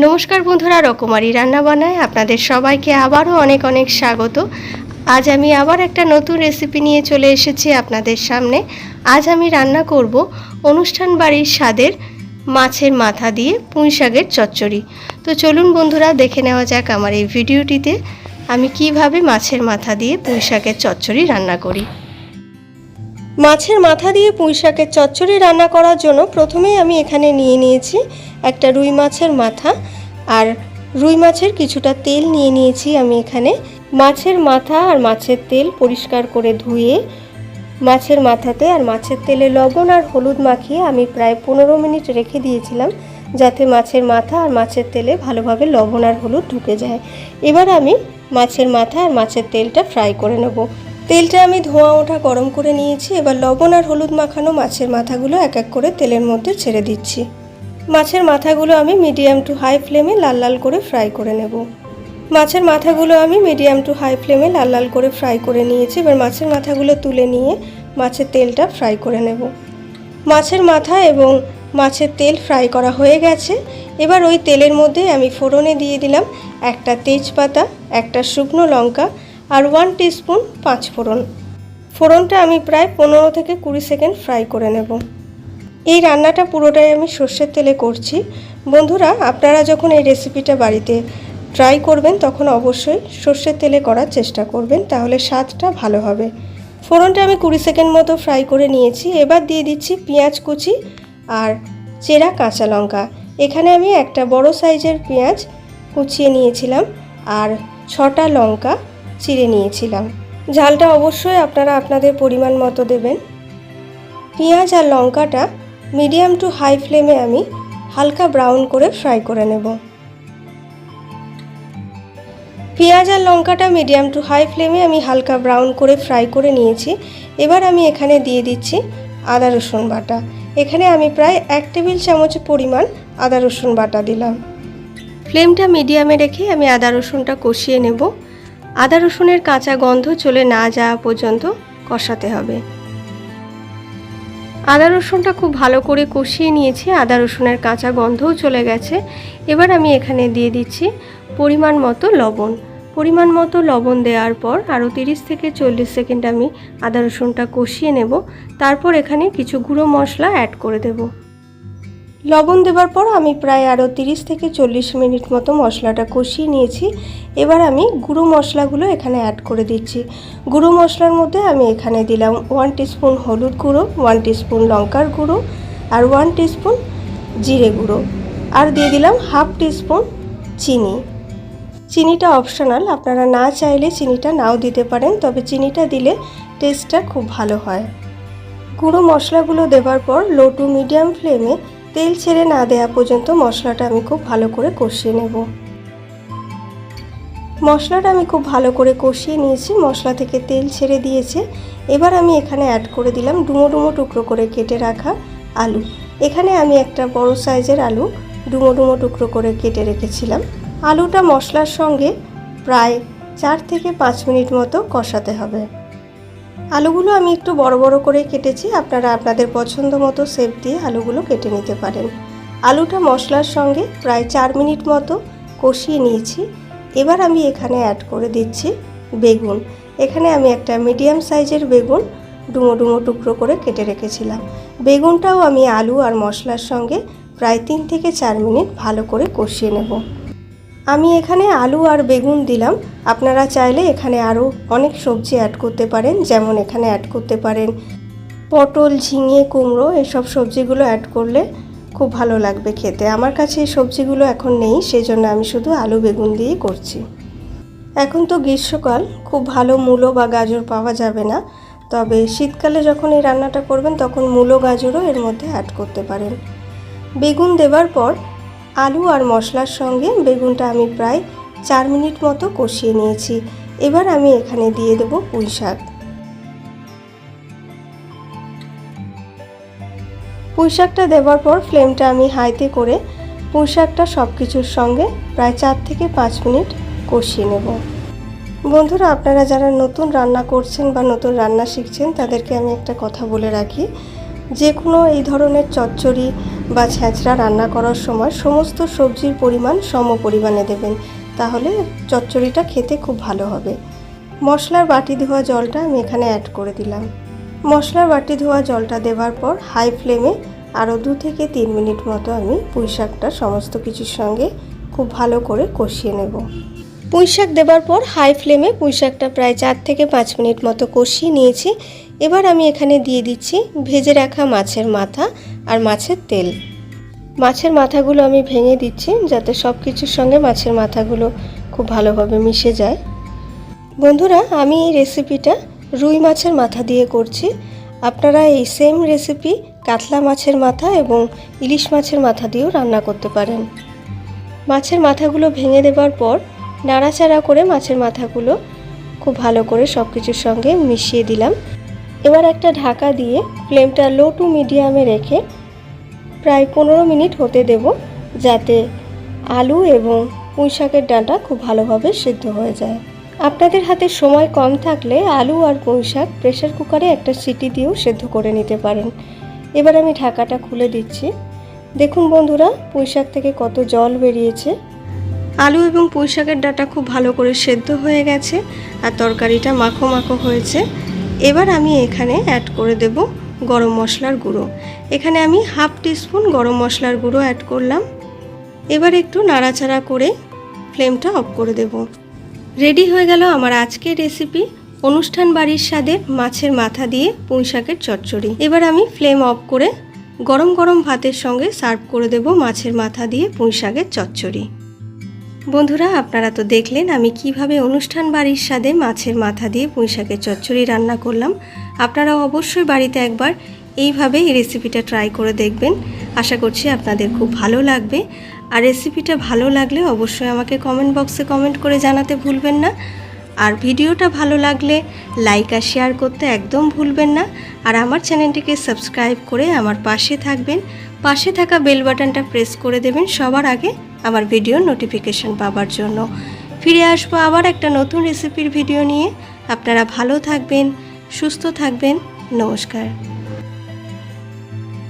নমস্কার বন্ধুরা, রকমারি রান্না বানায় আপনাদের সবাইকে আবারও অনেক অনেক স্বাগত। আজ আমি আবার একটা নতুন রেসিপি নিয়ে চলে এসেছি আপনাদের সামনে। আজ আমি রান্না করব অনুষ্ঠান বাড়ির স্বাদের মাছের মাথা দিয়ে পুঁই শাকের চচ্চড়ি। তো চলুন বন্ধুরা, দেখে নেওয়া যাক আমার এই ভিডিওটিতে আমি কিভাবে মাছের মাথা দিয়ে পুঁই শাকের চচ্চড়ি রান্না করি। মাছের মাথা দিয়ে পুঁই শাকের চচ্চড়ি রান্না করার জন্য প্রথমেই আমি এখানে নিয়ে নিয়েছি একটা রুই মাছের মাথা, আর রুই মাছের কিছুটা তেল নিয়ে নিয়েছি। আমি এখানে মাছের মাথা আর মাছের তেল পরিষ্কার করে ধুয়ে মাছের মাথাতে আর মাছের তেলে লবণ আর হলুদ মাখিয়ে আমি প্রায় 15 মিনিট রেখে দিয়েছিলাম, যাতে মাছের মাথা আর মাছের তেলে ভালোভাবে লবণ আর হলুদ ঢুকে যায়। এবার আমি মাছের মাথা আর মাছের তেলটা ফ্রাই করে নেব। তেলটা আমি ধোঁয়া ওঠা গরম করে নিয়েছি। এবার লবণ আর হলুদ মাখানো মাছের মাথাগুলো এক এক করে তেলের মধ্যে ছেড়ে দিচ্ছি। মাছের মাথাগুলো আমি মিডিয়াম টু হাই ফ্লেমে লাল লাল করে ফ্রাই করে নেব। মাছের মাথাগুলো আমি মিডিয়াম টু হাই ফ্লেমে লাল লাল করে ফ্রাই করে নিয়েছি। এবার মাছের মাথাগুলো তুলে নিয়ে মাছের তেলটা ফ্রাই করে নেব। মাছের মাথা এবং মাছের তেল ফ্রাই করা হয়ে গেছে। এবার ওই তেলের মধ্যে আমি ফোড়নে দিয়ে দিলাম একটা তেজপাতা, একটা শুকনো লঙ্কা আর 1 টিস্পুন পাঁচফোড়ন। ফোড়নটা আমি প্রায় 15 থেকে 20 সেকেন্ড ফ্রাই করে নেব। এই রান্নাটা পুরোটাই আমি সর্ষের তেলে করছি। বন্ধুরা, আপনারা যখন এই রেসিপিটা বাড়িতে ট্রাই করবেন তখন অবশ্যই সর্ষের তেলে করার চেষ্টা করবেন, তাহলে স্বাদটা ভালো হবে। ফোড়নটা আমি 20 সেকেন্ড মতো ফ্রাই করে নিয়েছি। এবার দিয়ে দিচ্ছি পেঁয়াজ কুচি আর চেরা কাঁচা লঙ্কা। এখানে আমি একটা বড় সাইজের পেঁয়াজ কুচিয়ে নিয়েছিলাম আর 6টা লঙ্কা চিড়ে নিয়েছিলাম। ঝালটা অবশ্যই আপনারা আপনাদের পরিমাণ মতো দেবেন। পেঁয়াজ আর লঙ্কাটা মিডিয়াম টু হাই ফ্লেমে আমি হালকা ব্রাউন করে ফ্রাই করে নেব। পেঁয়াজ আর লঙ্কাটা মিডিয়াম টু হাই ফ্লেমে আমি হালকা ব্রাউন করে ফ্রাই করে নিয়েছি। এবার আমি এখানে দিয়ে দিচ্ছি আদা রসুন বাটা। এখানে আমি প্রায় 1 টেবিল চামচ পরিমাণ আদা রসুন বাটা দিলাম। ফ্লেমটা মিডিয়ামে রেখে আমি আদা রসুনটা কষিয়ে নেব। আদা রসুনের কাঁচা গন্ধ চলে না যাওয়া পর্যন্ত কষাতে হবে। আদা রসুনটা খুব ভালো করে কষিয়ে নিয়েছি, আদা রসুনের কাঁচা গন্ধও চলে গেছে। এবার আমি এখানে দিয়ে দিচ্ছি পরিমাণ মতো লবণ। পরিমাণ মতো লবণ দেওয়ার পর আরও 30 থেকে 40 সেকেন্ড আমি আদা রসুনটা কষিয়ে নেব। তারপর এখানে কিছু গুঁড়ো মশলা অ্যাড করে দেব। লবণ দেওয়ার পর আমি প্রায় আরও 30 থেকে 40 মিনিট মতো মশলাটা কষিয়ে নিয়েছি। এবার আমি গুঁড়ো মশলাগুলো এখানে অ্যাড করে দিচ্ছি। গুঁড়ো মশলার মধ্যে আমি এখানে দিলাম 1 টিস্পুন হলুদ গুঁড়ো, 1 টিস্পুন লঙ্কার গুঁড়ো আর 1 টিস্পুন জিরে গুঁড়ো, আর দিয়ে দিলাম 1/2 টিস্পুন চিনি। চিনিটা অপশনাল, আপনারা না চাইলে চিনিটা নাও দিতে পারেন, তবে চিনিটা দিলে টেস্টটা খুব ভালো হয়। গুঁড়ো মশলাগুলো দেওয়ার পর লো টু মিডিয়াম ফ্লেমে তেল ছেড়ে না দেওয়া পর্যন্ত মশলাটা আমি খুব ভালো করে কষিয়ে নেব। মশলাটা আমি খুব ভালো করে কষিয়ে নিয়েছি, মশলা থেকে তেল ছেড়ে দিয়েছে। এবার আমি এখানে অ্যাড করে দিলাম ডুমো ডুমো টুকরো করে কেটে রাখা আলু। এখানে আমি একটা বড় সাইজের আলু ডুমো ডুমো টুকরো করে কেটে রেখেছিলাম। আলুটা মশলার সঙ্গে প্রায় 4 থেকে 5 মিনিট মতো কষাতে হবে। আলুগুলো আমি একটু বড় বড় করে কেটেছি, আপনারা আপনাদের পছন্দ মতো শেপ দিয়ে আলুগুলো কেটে নিতে পারেন। আলুটা মশলার সঙ্গে প্রায় 4 মিনিট মতো কষিয়ে নিয়েছি। এবার আমি এখানে অ্যাড করে দিচ্ছি বেগুন। এখানে আমি একটা মিডিয়াম সাইজের বেগুন ডুমো ডুমো টুকরো করে কেটে রেখেছিলাম। বেগুনটাও আমি আলু আর মশলার সঙ্গে প্রায় 3 থেকে 4 মিনিট ভালো করে কষিয়ে নেব। আমি এখানে আলু আর বেগুন দিলাম, আপনারা চাইলে এখানে আরও অনেক সবজি অ্যাড করতে পারেন, যেমন এখানে অ্যাড করতে পারেন পটল, ঝিঙে, কুমড়ো। এসব সবজিগুলো অ্যাড করলে খুব ভালো লাগবে খেতে। আমার কাছে এই সবজিগুলো এখন নেই, সেই জন্য আমি শুধু আলু বেগুন দিয়ে করছি। এখন তো গ্রীষ্মকাল, খুব ভালো মূলো বা গাজর পাওয়া যাবে না, তবে শীতকালে যখন এই রান্নাটা করবেন তখন মূলো গাজরও এর মধ্যে অ্যাড করতে পারেন। বেগুন দেওয়ার পর আলু আর মশলার সঙ্গে বেগুনটা আমি প্রায় 4 মিনিট মতো কষিয়ে নিয়েছি। এবার আমি এখানে দিয়ে দেব পুঁই শাক। পুঁই শাকটা দেওয়ার পর ফ্লেমটা আমি হাইতে করে পুঁই শাকটা সব কিছুর সঙ্গে প্রায় 4 থেকে 5 মিনিট কষিয়ে নেব। বন্ধুরা, আপনারা যারা নতুন রান্না করছেন বা নতুন রান্না শিখছেন তাদেরকে আমি একটা কথা বলে রাখি, যে কোনো এই ধরনের চচ্চড়ি বা ছ্যাঁচড়া রান্না করার সময় সমস্ত সবজির পরিমাণ সম পরিমাণে দেবেন, তাহলে চচ্চড়িটা খেতে খুব ভালো হবে। মশলার বাটি ধোয়া জলটা আমি এখানে অ্যাড করে দিলাম। মশলার বাটি ধোয়া জলটা দেওয়ার পর হাই ফ্লেমে আরও 2 থেকে 3 মিনিট মতো আমি পুঁইশাকটা সমস্ত কিছুর সঙ্গে খুব ভালো করে কষিয়ে নেব। পুঁইশাক দেওয়ার পর হাই ফ্লেমে পুঁইশাকটা প্রায় 4 থেকে 5 মিনিট মতো কষিয়ে নিয়েছি। এবার আমি এখানে দিয়ে দিচ্ছি ভেজে রাখা মাছের মাথা আর মাছের তেল। মাছের মাথাগুলো আমি ভেঙে দিচ্ছি যাতে সব কিছুর সঙ্গে মাছের মাথাগুলো খুব ভালোভাবে মিশে যায়। বন্ধুরা, আমি এই রেসিপিটা রুই মাছের মাথা দিয়ে করছি। আপনারা এই সেম রেসিপি কাতলা মাছের মাথা এবং ইলিশ মাছের মাথা দিয়েও রান্না করতে পারেন। মাছের মাথাগুলো ভেঙে দেওয়ার পর নাড়াচাড়া করে মাছের মাথাগুলো খুব ভালো করে সব কিছুর সঙ্গে মিশিয়ে দিলাম। এবার একটা ঢাকা দিয়ে ফ্লেমটা লো টু মিডিয়ামে রেখে প্রায় 15 মিনিট হতে দেব, যাতে আলু এবং পুঁইশাকের ডাঁটা খুব ভালোভাবে সিদ্ধ হয়ে যায়। আপনাদের হাতে সময় কম থাকলে আলু আর পুঁইশাক প্রেসার কুকারে একটা সিটি দিয়েও সিদ্ধ করে নিতে পারেন। এবার আমি ঢাকাটা খুলে দিচ্ছি। দেখুন বন্ধুরা, পুঁইশাক থেকে কত জল বেরিয়েছে। আলু এবং পুঁইশাকের ডাঁটা খুব ভালো করে সেদ্ধ হয়ে গেছে আর তরকারিটা মাখো মাখো হয়েছে। এবার আমি এখানে অ্যাড করে দেব গরম মশলার গুঁড়ো। এখানে আমি হাফ টিস্পুন গরম মশলার গুঁড়ো অ্যাড করলাম। এবার একটু নাড়াচাড়া করে ফ্লেমটা অফ করে দেব। রেডি হয়ে গেল আমার আজকের রেসিপি, অনুষ্ঠান বাড়ির স্বাদের মাছের মাথা দিয়ে পুঁইশাকের চচ্চড়ি। এবার আমি ফ্লেম অফ করে গরম গরম ভাতের সঙ্গে সার্ভ করে দেব মাছের মাথা দিয়ে পুঁইশাকের চচ্চড়ি। বন্ধুরা, আপনারা তো দেখলেন আমি কিভাবে অনুষ্ঠান বাড়ির স্বাদে মাছের মাথা দিয়ে পুঁইশাকের চচ্চড়ি রান্না করলাম। আপনারাও অবশ্যই বাড়িতে একবার এইভাবে এই রেসিপিটা ট্রাই করে দেখবেন। আশা করছি আপনাদের খুব ভালো লাগবে। আর রেসিপিটা ভালো লাগলে অবশ্যই আমাকে কমেন্ট বক্সে কমেন্ট করে জানাতে ভুলবেন না। আর ভিডিওটা ভালো লাগলে লাইক আর শেয়ার করতে একদম ভুলবেন না। আর আমার চ্যানেলটিকে সাবস্ক্রাইব করে আমার পাশে থাকবেন। পাশে থাকা বেল বাটনটা প্রেস করে দেবেন সবার আগে আমার ভিডিওর নোটিফিকেশন পাওয়ার জন্য। ফিরে আসবো আবার একটা নতুন রেসিপির ভিডিও নিয়ে। আপনারা ভালো থাকবেন, সুস্থ থাকবেন। নমস্কার।